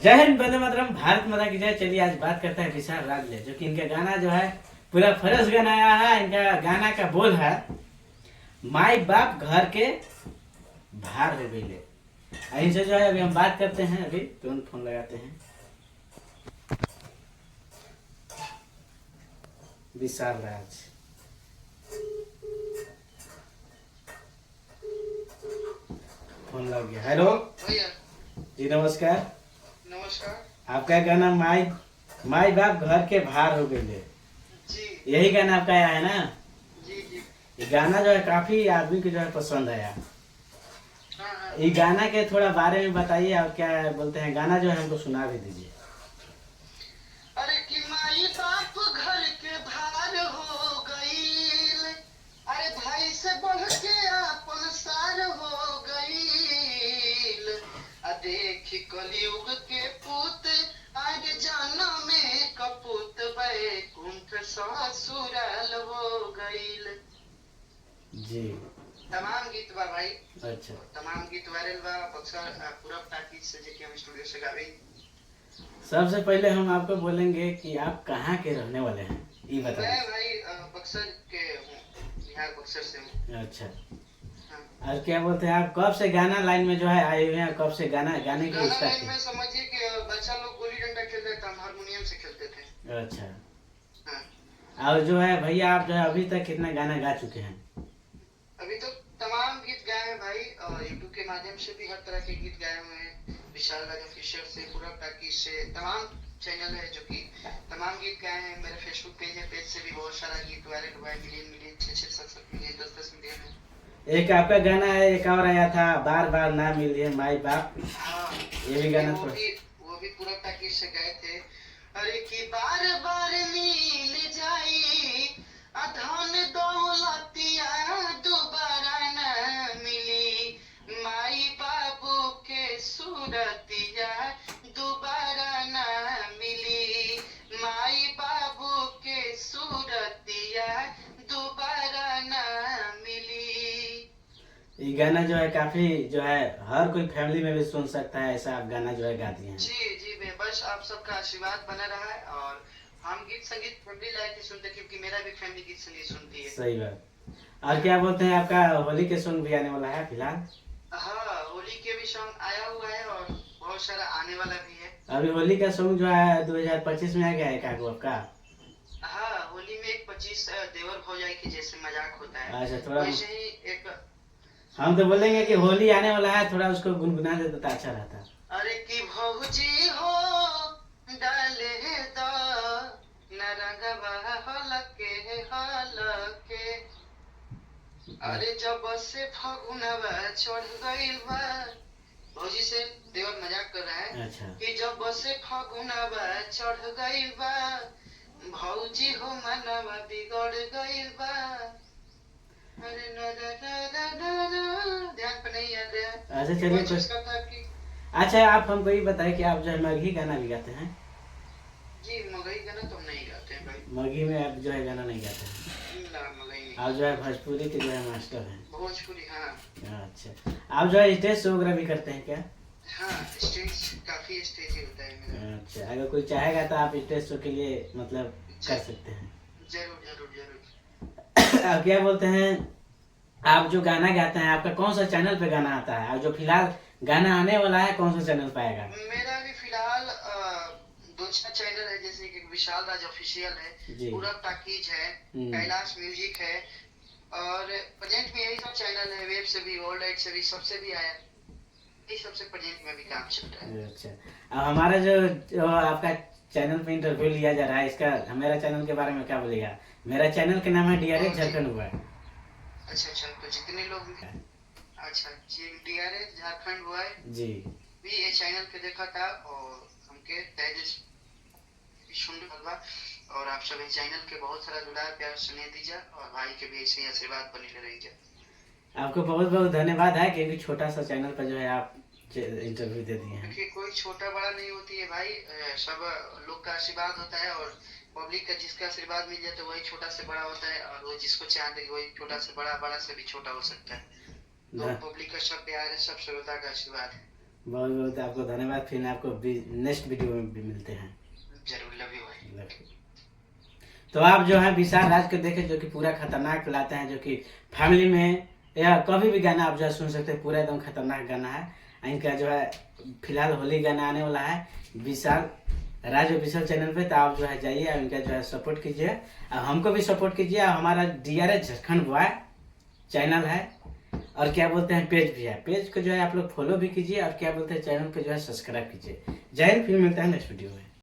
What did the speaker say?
जय हिंद, वंदे मातरम, भारत माता की जय। चलिए आज बात करते हैं विशाल राज ले, जो कि इनका गाना जो है पूरा फरस गाना आया है। इनका गाना का बोल है माई बाप घर के भार हो गई ले। इनसे जो है अभी हम बात करते हैं, अभी तुरंत फोन लगाते हैं। विशाल राज, फोन लग गया। हेलो भैया जी, नमस्कार। नमस्कार आपका गाना माई माई बाप घर के भार हो गई ले, जी। यही गाना आपका आया है ना? जी जी। ये गाना जो है काफी आदमी को जो है पसंद आया। हाँ हाँ। ये गाना के थोड़ा बारे में बताइए, और क्या बोलते हैं, गाना जो है हमको सुना भी दीजिए। अरे कि माई बाप घर के भार हो गईल, अरे भाई से बढ़ के आपन सार हो गईल। देखी कलयुग के पूत आज जन्म में कपूत बैकुंठ ससुराल हो गईल। जी, तमाम गीत बा भाई। अच्छा। तमाम गीत वायरल बा बक्सर पूरब टाकीज से जेके हम स्टूडियो से गावे। सबसे पहले हम आपको बोलेंगे कि आप कहाँ के रहने वाले हैं, ये मैं बताइए। भाई बक्सर के हूँ, बिहार बक्सर से हूँ। अच्छा, हाँ। और क्या बोलते हैं, आप कब से गाना लाइन में जो है आए हुए हैं, कब से गाना गाने के लिए गाना स्टार्ट लाइन में किए? समझिए कि बच्चा लोग गुल्ली डंडा खेलते थे, हम हारमोनियम से खेलते थे। अच्छा, हाँ। और जो है भैया, आप जो है अभी तक कितना गाना गा चुके हैं? अभी तो तमाम गीत गाए हैं भाई, और यूट्यूब के माध्यम से भी हर तरह के गीत गाए हुए हैं। विशाल राज ऑफिशियल से, पूरब टाकीज से, तमाम चैनल है जो कि तमाम गीत गाए हैं। मेरा फेसबुक पेज है, पेज से भी बहुत सारा गीत वायरल हुआ है। मिलियन मिलियन 6-7 मिलियन 10-10 मिलियन है। एक आपका गाना है, एक और आया था, बार बार ना मिलिए माई बाप, हाँ, ये भी गाना वो थोड़ा। भी वो भी पूरब टाकीज से गए थे। अरे कि बार बार मिल जाई धन दौलतिया दोबारा न मिली, माई बाबू के सूरतिया दोबारा न मिली, माई बाबू के सूरतिया दोबारा न मिली। ये गाना जो है काफी जो है हर कोई फैमिली में भी सुन सकता है, ऐसा आप गाना जो है गाती हैं। जी जी भैया, बस आप सबका आशीर्वाद बना रहा है। और हम गीत संगीत फैमिली लाइफ ही सुनते हैं, क्योंकि मेरा भी फैमिली गीत संगीत सुनती है। सही बात। और क्या बोलते हैं, आपका होली के सॉन्ग भी आने वाला है फिलहाल? हाँ, होली के भी सॉन्ग आया हुआ है और बहुत सारा आने वाला भी है। अभी होली का सॉन्ग जो है 2025 में आ गया है क्या आपका? हाँ, होली में एक 25 देवर भौजाई की जैसे मजाक होता है, अच्छा, थोड़ा वैसे ही एक। हम तो बोलेंगे कि होली आने वाला है, थोड़ा उसको गुनगुना देते तो अच्छा रहता। अरे कि भौजी हो डाले द न रंगवा हलके हलके, अरे जब से फगुनवा चढ़ गइल बा। भौजी से देवर मजाक कर रहा है अच्छा, कि जब से फगुनवा चढ़ गइल बा, भौजी हो मनवा बिगड़ गइल बा। अरे न न न न न न, ध्यान पे नहीं याद है। अच्छा, ये चलिए कौन कोई। चीज का था कि। अच्छा, आप हमको ये बताएं कि आप जो है मगही गाना भी गाते हैं? जी, मगही गाना तो हम नहीं गाते हैं भाई। मगही में आप जो है गाना नहीं गाते हैं? ना, मगही नहीं। आप जो है भोजपुरी के जो है मास्टर हैं। भोजपुरी, हाँ। अच्छा, आप जो है स्टेज शो वगैरह भी करते हैं क्या? हाँ, स्टेज काफी स्टेज ही होता है मेरा। अच्छा, अगर कोई चाहेगा तो आप स्टेज शो के लिए मतलब कर सकते हैं। जरूर जरूर जरूर। आप क्या बोलते हैं, आप जो गाना गाते हैं, आपका कौन सा चैनल पे गाना आता है, और जो फिलहाल गाना आने वाला है कौन सा चैनल पे आएगा? मेरा भी फिलहाल दो चार चैनल है, जैसे कि विशाल राज ऑफिशियल है, जी। पूरब टाकीज है, कैलाश म्यूजिक है, और प्रेजेंट में यही सब चैनल है। वेब से भी, वर्ल्ड वाइड से भी, सबसे भी आया, ये सबसे प्रेजेंट में भी काम चल रहा है। अच्छा, अब हमारा जो आपका चैनल पे इंटरव्यू लिया जा रहा है, इसका मेरा चैनल के बारे में क्या बोलेगा? मेरा चैनल का नाम है DRS झारखंड हुआ है। अच्छा अच्छा, तो जितने लोग भी। अच्छा जी, DRS झारखंड हुआ है जी, भी ये चैनल पे देखा था, और हमके तहे सुन रहल बा। और आप सब इस चैनल के बहुत सारा दुलार प्यार स्नेह दीजा, और भाई के भी ऐसे ही आशीर्वाद बनी रही। आपको बहुत बहुत धन्यवाद है, क्योंकि छोटा सा चैनल पर जो है आप इंटरव्यू दे दिए हैं। देखिए, कोई छोटा बड़ा नहीं होती है भाई, सब लोग का आशीर्वाद होता है, और पब्लिक का जिसका आशीर्वाद मिल जाए तो वही छोटा से बड़ा होता है, और वो जिसको चाहते वही छोटा से बड़ा, बड़ा से भी छोटा हो सकता है। तो पब्लिक का सब प्यार है, सब श्रोता का आशीर्वाद है। बहुत बहुत आपको धन्यवाद। फिर आपको नेक्स्ट वीडियो में भी मिलते हैं। जरूर, लव यू भाई। तो आप जो है विशाल राज को देखे, जो कि पूरा खतरनाक लाते हैं, जो कि फैमिली में या कभी भी गाना आप जो है सुन सकते हैं। पूरा एकदम खतरनाक गाना है इनका जो है। फिलहाल होली गाना आने वाला है विशाल राज ऑफिशियल चैनल पे। तो आप जो है जाइए और इनका जो है सपोर्ट कीजिए और हमको भी सपोर्ट कीजिए। हमारा DRS झारखंड बॉय चैनल है और क्या बोलते हैं पेज भी है। पेज को जो है आप लोग फॉलो भी कीजिए और क्या बोलते हैं चैनल को जो है सब्सक्राइब कीजिए। जय हिंद। फिर मिलते हैं नेक्स्ट वीडियो में।